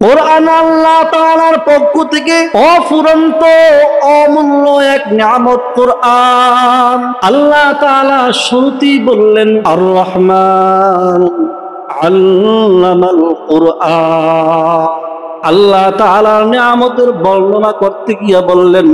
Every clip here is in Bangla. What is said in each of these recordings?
কোরআন আল্লাহ তাআলার পক্ষ থেকে অফুরন্ত অমূল্য এক নিয়ামত কোরআন। আল্লাহ তাআলা শুরুতেই বললেন আর রহমান আল্লামাল কোরআন। আল্লাহ তাআলার নিয়ামতের বর্ণনা করতে গিয়ে বললেন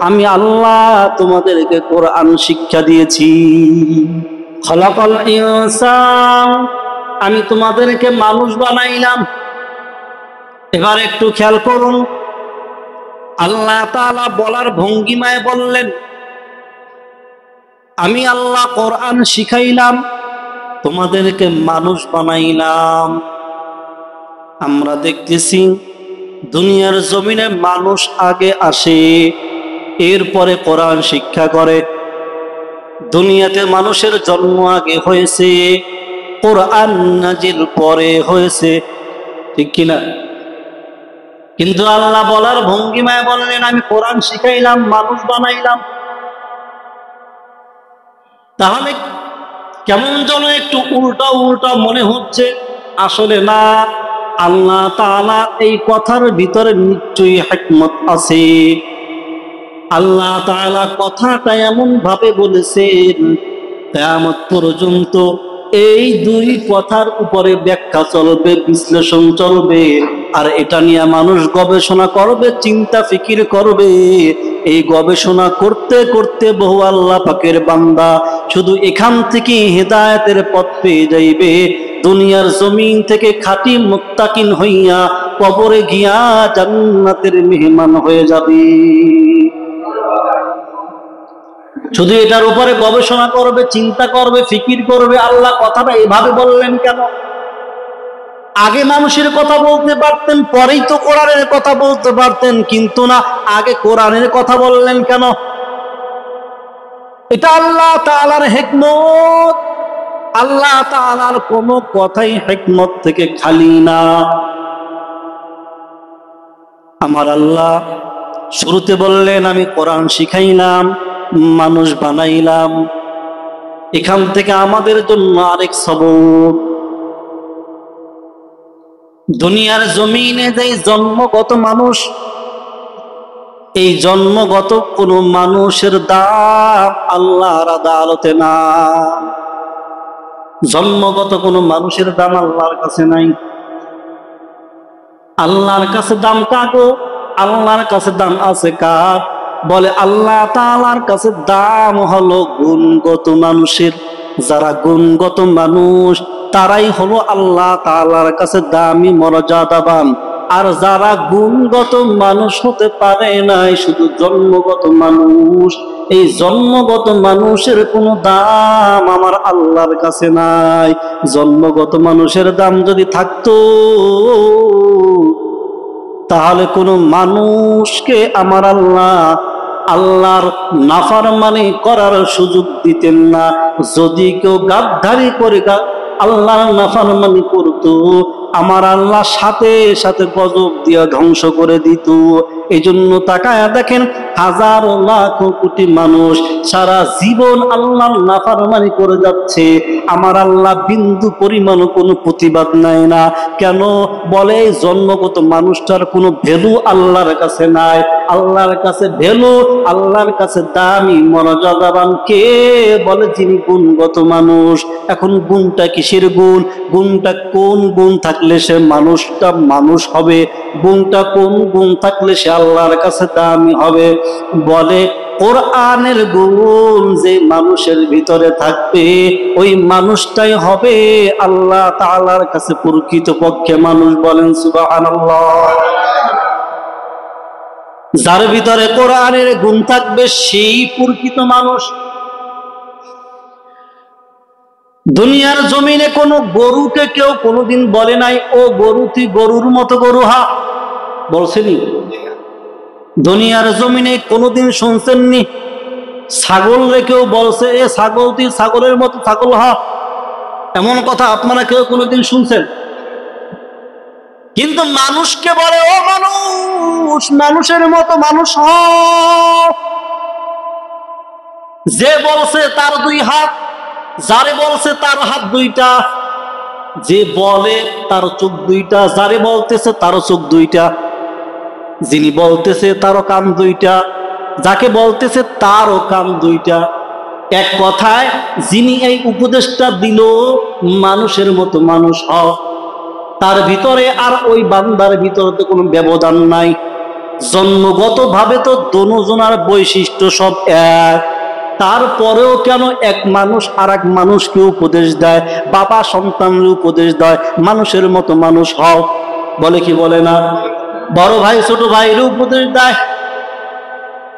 আমি আল্লাহ তোমাদেরকে কোরআন শিক্ষা দিয়েছি। খলাকাল ইনসান, আমি তোমাদেরকে মানুষ বানাইলাম। এবার একটু খেয়াল করুন, আল্লাহ তাআলা বলার ভঙ্গিমায় বললেন আমি আল্লাহ কোরআন শিখাইলাম, তোমাদেরকে মানুষ বানাইলাম। আমরা দেখতেছি দুনিয়ার জমিনে মানুষ আগে আসে, এরপরে কোরআন শিক্ষা করে। দুনিয়াতে মানুষের জন্ম আগে হয়েছে, কোরআন নাজিল পরে হয়েছে, ঠিক কিনা? কিন্তু আল্লাহ বলার ভঙ্গিমায় বললেন আমি কোরআন শিখাইলাম, মানুষ বানাইলাম। তাহলে কেমন যেন একটু উল্টা উল্টা মনে হচ্ছে। আসলে না, আল্লাহ তাআলা এই কথার ভিতরে নিশ্চয়ই হিকমত আছে। আল্লাহ তাআলা কথাটা এমন ভাবে বলেছেন কিয়ামত পর্যন্ত এই দুই কথার উপরে ব্যাখ্যা চলবে, বিশ্লেষণ চলবে, আর এটা নিয়ে মানুষ গবেষণা করবে, চিন্তা ফিকির করবে। এই গবেষণা করতে করতে বহু আল্লাহ পাকের বান্দা শুধু এখান থেকে হেদায়েতের পথ পেয়ে যাইবে। দুনিয়ার জমিন থেকে খাঁটি মুত্তাকিন হইয়া কবরে গিয়া জান্নাতের মেহমান হয়ে যাবে। শুধু এটার উপরে গবেষণা করবে, চিন্তা করবে, ফিকির করবে। আল্লাহ কথাটা এভাবে বললেন কেন? আগে মানুষের কথা বলতে পারতেন, পরেই তো কোরআনের কথা বলতে পারতেন, কিন্তু না, আগে কোরআনের কথা বললেন কেন? এটা আল্লাহ তাআলার হিকমত। আল্লাহ তাআলার কোনো কথাই হিকমত থেকে খালি না। আমার আল্লাহ শুরুতে বললেন আমি কোরআন শিখাইলাম, মানুষ বানাইলাম। এখান থেকে আমাদের জন্য আরেক সবক, দুনিয়ার জমিনে যে জন্মগত মানুষ, এই জন্মগত কোন মানুষের দাম আল্লাহর আদালতে না। জন্মগত কোন মানুষের দাম আল্লাহর কাছে নাই। আল্লাহর কাছে দাম কাগো, আল্লাহর কাছে দাম আছে কার? বলে আল্লাহ তাআলার কাছে দাম হলো গুণগত মানুষের। যারা গুণগত মানুষ তারাই হলো আল্লাহ তাআলার কাছে দামি মর্যাদাবান। আর যারা গুণগত মানুষ হতে পারে নাই, শুধু জন্মগত মানুষ, এই জন্মগত মানুষের কোনো দাম আমার আল্লাহর কাছে নাই। জন্মগত মানুষের দাম যদি থাকতো তাহলে কোনো মানুষকে আমার আল্লাহর নাফরমানি করার সুযোগ দিতেন না। যদি কেউ গাদ্দারি করে আল্লাহর নাফরমানি করতো, আমার আল্লাহ সাথে সাথে গজব দিয়া ধ্বংস করে দিত। এই জন্য তাকায়া দেখেন, হাজার লাখ কোটি মানুষ সারা জীবন আল্লাহর নাফরমানি করে যাচ্ছে, আমার আল্লাহ বিন্দু পরিমাণ কোনো প্রতিবাদ নেয় না। কেন? বলে জন্মগত মানুষটার কোনো ভ্যালু আল্লাহর কাছে নাই। আল্লাহর কাছে ভ্যালু, আল্লাহর কাছে দামি মর্যাদাবান কে? বলে যিনি গুণগত মানুষ। এখন গুণটা কিসের গুণ? গুণটা কোন গুণ থাকলে সে মানুষটা মানুষ হবে? গুণটা কোন গুণ থাকলে সে আল্লাহর কাছে দামি হবে? বলে কোরআনের গুণ যে মানুষের ভিতরে থাকবে, ওই মানুষটাই হবে আল্লাহ তাআলার কাছে প্রকৃতপক্ষে মানুষ। বলেন সুবহানাল্লাহ। যার ভিতরে কোরআনের গুণ থাকবে সেই প্রকৃত মানুষ। দুনিয়ার জমিনে কোনো গরুকে কেউ কোনোদিন বলে নাই ও গরু তুই গরুর মতো গরু হা, বলছেনি? দুনিয়ার জমিনে কোনোদিন শুনছেননি ছাগল রে কেউ বলছে এ ছাগল তুই ছাগলের মতো ছাগল হা? এমন কথা আপনারা কেউ কোনোদিন শুনছেন? কিন্তু মানুষকে বলে ও মানুষ, মানুষের মতো মানুষ হ। যে বলছে তার দুই হাত, যারে বলছে তার হাত দুইটা, যে বলে তার চোখ দুইটা, যারে বলতেছে তারও চোখ দুইটা, যিনি বলতেছে তারও কান দুইটা, যাকে বলতেছে তারও কান দুইটা। এক কথায় যিনি এই উপদেশটা দিল মানুষের মতো মানুষ হও, তার ভিতরে আর ওই বান্দার ভিতরে তো কোনো ব্যবধান নাই। জন্মগত ভাবে তো দোনোজনার বৈশিষ্ট্য সব এক, তারপরেও কেন এক মানুষ আর এক মানুষকে উপদেশ দেয়, বাবা সন্তানের উপদেশ দেয় মানুষের মতো মানুষ হও, বলে কি বলে না? বড় ভাই ছোট ভাইয়ের উপদেশ দেয়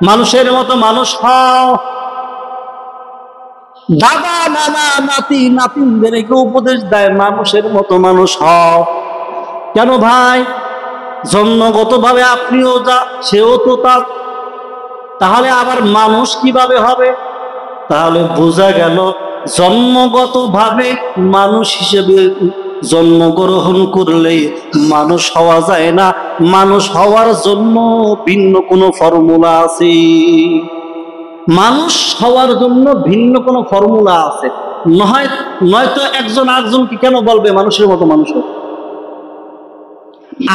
মানুষের মতো মানুষ হও, দাদা নানা নাতি নাতিনদেরকে উপদেশ দেয় মানুষের মতো মানুষ হও। কেন ভাই? জন্মগত ভাবে আপনিও যা, সেও তো তার, তাহলে আবার মানুষ কিভাবে হবে? তাহলে বোঝা গেল জন্মগত ভাবে মানুষ হিসেবে জন্মগ্রহণ করলে মানুষ হওয়া যায় না, মানুষ হওয়ার জন্য ভিন্ন কোনো ফর্মুলা আছে। মানুষ হওয়ার জন্য ভিন্ন কোনো ফর্মুলা আছে, নয়তো একজন আরেকজনকে কেন বলবে মানুষের মতো মানুষ?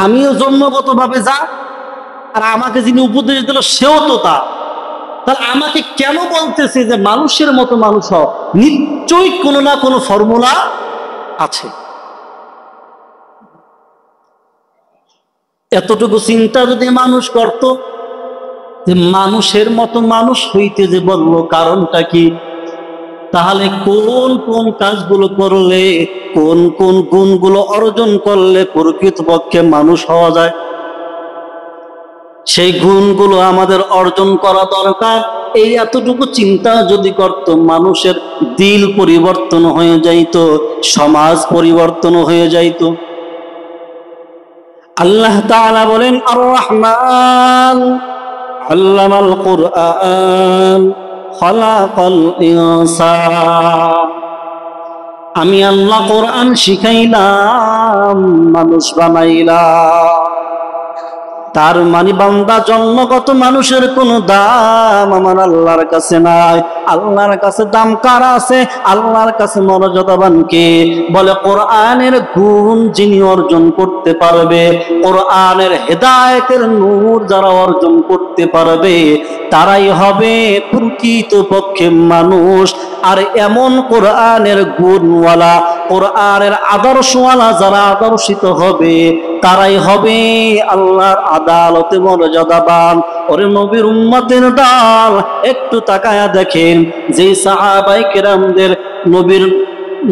আমিও জন্মগত ভাবে যা, আর আমাকে যিনি উপদেশ দিল সেও তো তা, তাহলে আমাকে কেন বলতেছে যে মানুষের মতো মানুষ হও? নিশ্চয়ই কোনো না কোনো ফর্মুলা আছে। এতটুকু চিন্তা যদি মানুষ করত যে মানুষের মতো মানুষ হইতে যে বললো কারণটা কি, তাহলে কোন কোন কাজগুলো করলে, কোন কোন গুণগুলো অর্জন করলে প্রকৃতপক্ষে মানুষ হওয়া যায়, সেই গুণগুলো আমাদের অর্জন করা দরকার। এই এতটুকু চিন্তা যদি করত, মানুষের দিল পরিবর্তন হয়ে যাইত, সমাজ পরিবর্তন হয়ে যাইত। আল্লাহ তাআলা বলেন, আর রহমান আল্লামাল কুরআন খালাকাল ইনসান, আমি আল্লাহ কোরআন শিখাইলাম, মানুষ বানাইলাম। তার মানে বান্দা জন্মগত মানুষের কোনো দাম আমার আল্লাহর কাছে নাই। আল্লাহর কাছে দাম কার আছে? আল্লাহর কাছে মর্যাদাবান কে? বলে কোরআনের গুণ যিনি অর্জন করতে পারবে, কোরআনের হেদায়েতের নূর যারা অর্জন করতে পারবে, তারাই হবে প্রকৃতপক্ষে মানুষ। আর এমন কোরআনের গুণওয়ালা, কোরআনের আদর্শওয়ালা যারা আদর্শিত হবে, তারাই হবে আল্লাহর আদালতে মর্যাদাবান। ওরে নবীর উম্মতের দল, একটু তাকায়া দেখেন, যে সাহাবায়ে কেরামদের নবীর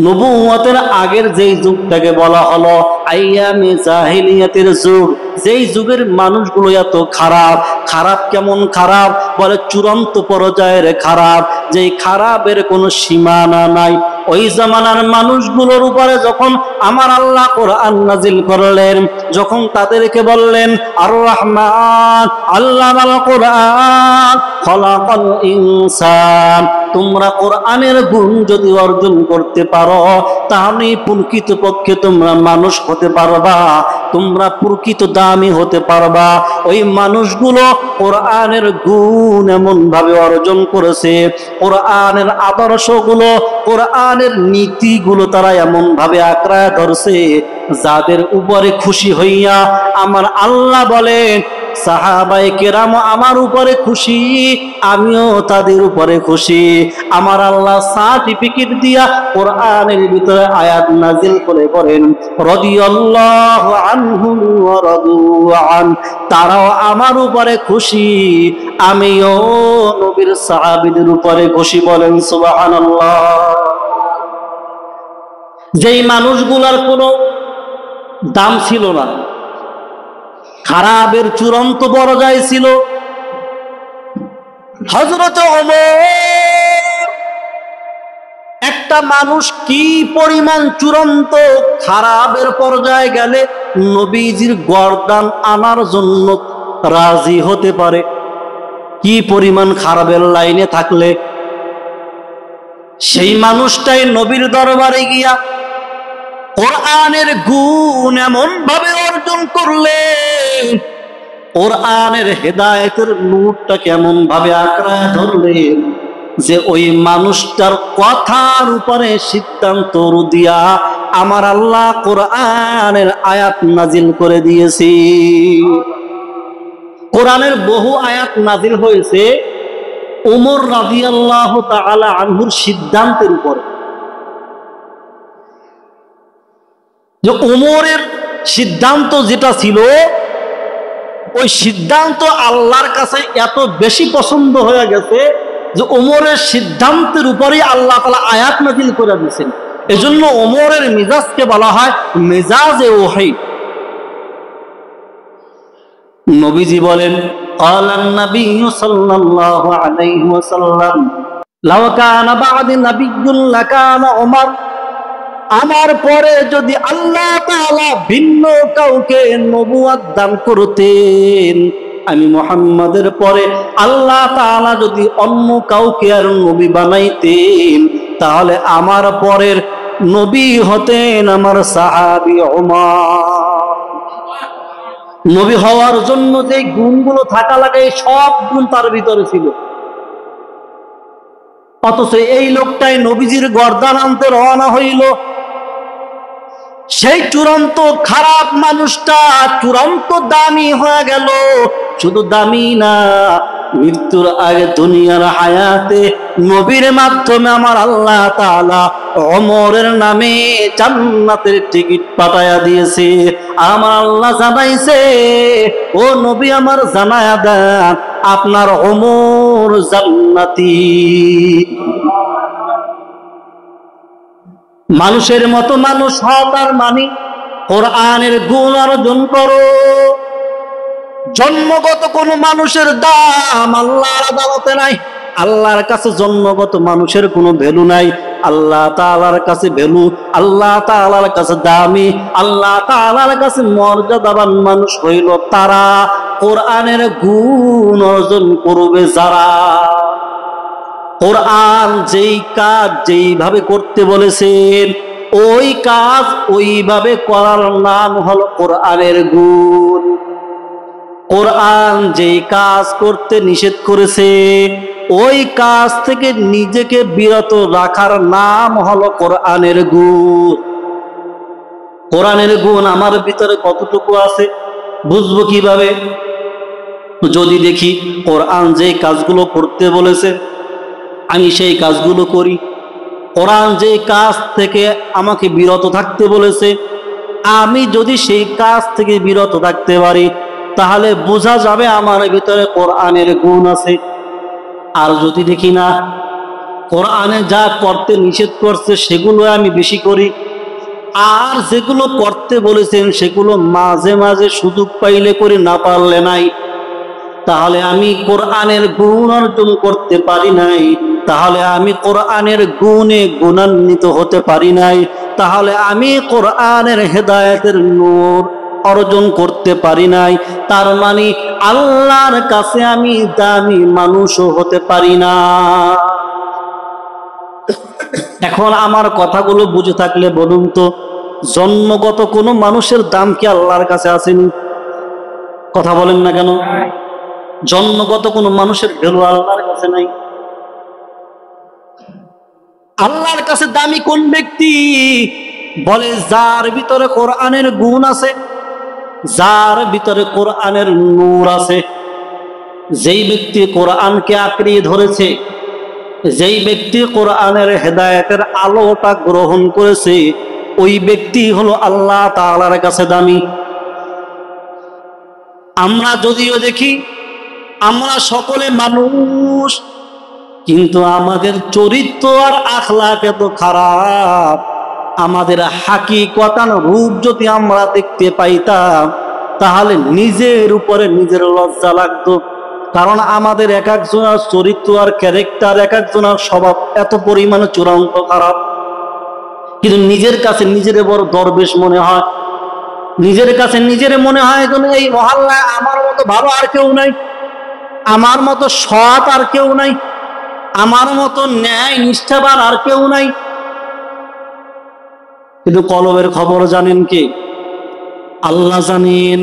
নবুয়তের আগের যেই যুগটাকে বলা হলো আইয়ামে জাহিলিয়াতের যুগ, যেই যুগের মানুষগুলো এত খারাপ। খারাপ কেমন খারাপ? বলে চূড়ান্ত পর্যায়ের খারাপ, যেই খারাপের কোনো সীমানা নাই। ওই জামানার মানুষগুলোর উপরে যখন আমার আল্লাহ কোরআন নাজিল করলেন, যখন তাদেরকে বললেন আর রহমান আল্লামাল কোরআন খালাকাল ইনসান, তোমরা কোরআনের গুণ যদি অর্জন করতে পারো, তাহলে প্রকৃতপক্ষে তোমরা মানুষ হতে পারবা, তোমরা প্রকৃত দামি হতে পারবা। ওই মানুষগুলো কোরআনের গুণ এমন ভাবে অর্জন করেছে, কোরআনের আদর্শগুলো, কোরআনের নীতিগুলো তারা এমন ভাবে আঁকড়ায় ধরছে, যাদের উপরে খুশি হইয়া আমার আল্লাহ বলেন সাহাবায়ে কেরাম আমার উপরে খুশি, আমিও তাদের উপরে খুশি। আমার আল্লাহ সার্টিফিকেট দিয়া কোরআনের ভিতরে আয়াত নাজিল করে বলেন রাদিয়াল্লাহু আনহুম ওয়া রাদু আন, তারাও আমার উপরে খুশি, আমিও নবীর সাহাবীদের উপরে খুশি। বলেন সুবহানাল্লাহ। যেই মানুষগুলার কোনো দাম ছিল না, খারাপের চূড়ান্ত পর্যায়ে ছিল, হযরত ওমর, একটা মানুষ কি পরিমাণ চূড়ান্ত খারাপের পর্যায়ে গেলে নবীজির গর্দান আনার জন্য রাজি হতে পারে? কি পরিমাণ খারাপের লাইনে থাকলে সেই মানুষটাই নবীর দরবারে গিয়া কোরআনের গুণ এমন ভাবে অর্জন করলে, কোরআনের হেদায়েতের নূরটা কেমন ভাবে আঁকড়ায় ধরলেন, যে ওই মানুষটার কথার উপরে সিদ্ধান্ত দিয়া আমার আল্লাহ কোরআনের আয়াত নাজিল করে দিয়েছি। কোরআনের বহু আয়াত নাজিল হয়েছে ওমর রাদিয়াল্লাহু তাআলা আনহুর সিদ্ধান্তের উপরে। যে ওমরের সিদ্ধান্ত যেটা ছিল, ওই সিদ্ধান্ত আল্লাহর কাছে এত বেশি পছন্দ হয়ে গেছে যে ওমরের সিদ্ধান্তের উপরেই আল্লাহ তাআলা আয়াত নাযিল করে দিয়েছেন। এজন্য ওমরের মিজাজকে বলা হয় মেজাজে ওহী। নবীজি বলেন, ক্বালান নবী সাল্লাল্লাহু আলাইহি ওয়াসাল্লাম, লাউ কানা বা'দি নাবিয়্যুন লাকানা ওমর, আমার পরে যদি আল্লাহ তাআলা ভিন্ন কাউকে নবুয়ত দান করতেন, আমি মুহাম্মাদের পরে আল্লাহ তাআলা যদি অন্য কাউকে আর নবী বানাইতেন, তাহলে আমার পরের নবী হতেন আমার সাহাবী ওমর। নবী হওয়ার জন্য যে গুণগুলো থাকা লাগে সব গুণ তার ভিতরে ছিল, অথচ এই লোকটাই নবীজির গর্দান আনতে রওনা হইল। সেই চূড়ান্ত খারাপ মানুষটা চূড়ান্ত দামি হয়ে গেল। শুধু দামি না, মৃত্যুর আগে দুনিয়ার হায়াতে নবীর মাধ্যমে আমার আল্লাহ তাআলা ওমরের নামে জান্নাতের টিকিট পাঠায়া দিয়েছে। আমার আল্লাহ জানাইছে, ও নবী আমার জানায়া দেন আপনার ওমর জান্নাতি। মানুষের মতো মানুষ হও, তার মানে কোরআনের গুণ অর্জন করো। জন্মগত কোন মানুষের দাম আল্লাহর আদালতে নাই। আল্লাহর কাছে জন্মগত মানুষের কোনো ভ্যালু নাই। আল্লাহ তাআলার কাছে ভ্যালু, আল্লাহ তাআলার কাছে দামি, আল্লাহ তাআলার কাছে মর্যাদাবান মানুষ হইল তারা, কোরআনের গুণ অর্জন করবে যারা। কোরআন যেই কাজ যেইভাবে করতে বলেছেন, ওই কাজ ওইভাবে করার নাম হলো কোরআনের গুণ। কোরআন যেই কাজ করতে নিষেধ করেছে, ওই কাজ থেকে নিজেকে বিরত রাখার নাম হলো কোরআনের গুণ। কোরআনের গুণ আমার ভিতরে কতটুকু আছে বুঝবো কিভাবে? যদি দেখি কোরআন যেই কাজগুলো করতে বলেছে আমি সেই কাজগুলো করি, কোরআন যে কাজ থেকে আমাকে বিরত থাকতে বলেছে আমি যদি সেই কাজ থেকে বিরত থাকতে পারি, তাহলে বোঝা যাবে আমার ভিতরে কোরআনের গুণ আছে। আর যদি দেখি না, কোরআনে যা করতে নিষেধ করছে সেগুলো আমি বেশি করি, আর যেগুলো করতে বলেছেন সেগুলো মাঝে মাঝে সুযোগ পাইলে করি, না পারলে নাই, তাহলে আমি কোরআনের গুণ অর্জন করতে পারি নাই, তাহলে আমি কোরআনের গুণে গুণান্বিত হতে পারি নাই, তাহলে আমি কোরআনের হেদায়েতের নূর অর্জন করতে পারি নাই। তার মানে আল্লাহর কাছে আমি দামি মানুষও হতে পারি না। এখন আমার কথাগুলো বুঝে থাকলে বলুন তো, জন্মগত কোনো মানুষের দাম কি আল্লাহর কাছে আসেনি? কথা বলেন না কেন? জন্মগত কোনো মানুষের ভ্যালু আল্লাহর কাছে নাই। আল্লাহর কাছে দামি কোন ব্যক্তি? বলে যার ভিতরে কোরআনের গুণ আছে, যার ভিতরে কোরআনের নূর আছে। যেই ব্যক্তি কোরআনকে আঁকড়িয়ে ধরেছে, যেই ব্যক্তি কোরআনের হেদায়েতের আলোটা গ্রহণ করেছে, ওই ব্যক্তি হলো আল্লাহ তাআলার কাছে দামি। আমরা যদিও দেখি আমরা সকলে মানুষ, কিন্তু আমাদের চরিত্র আর আখলাক এত খারাপ। আমাদের হাকিকতান রূপ যদি আমরা দেখতে পাইতাম, তাহলে নিজের উপরে নিজের লজ্জা লাগতো। কারণ আমাদের এক একজনের চরিত্র আর ক্যারেক্টার, এক একজনের স্বভাব এত পরিমাণে চূড়ান্ত খারাপ, কিন্তু নিজের কাছে নিজের বড় দরবেশ মনে হয়। নিজের কাছে নিজের মনে হয় যেন এই মহল্লায় আমার মতো ভালো আর কেউ নাই, আমার মতো সৎ আর কেউ নাই, আমার মতো ন্যায় নিষ্ঠাবান আর কেউ নাই। কিন্তু কলবের খবর জানেন কে? আল্লাহ জানেন।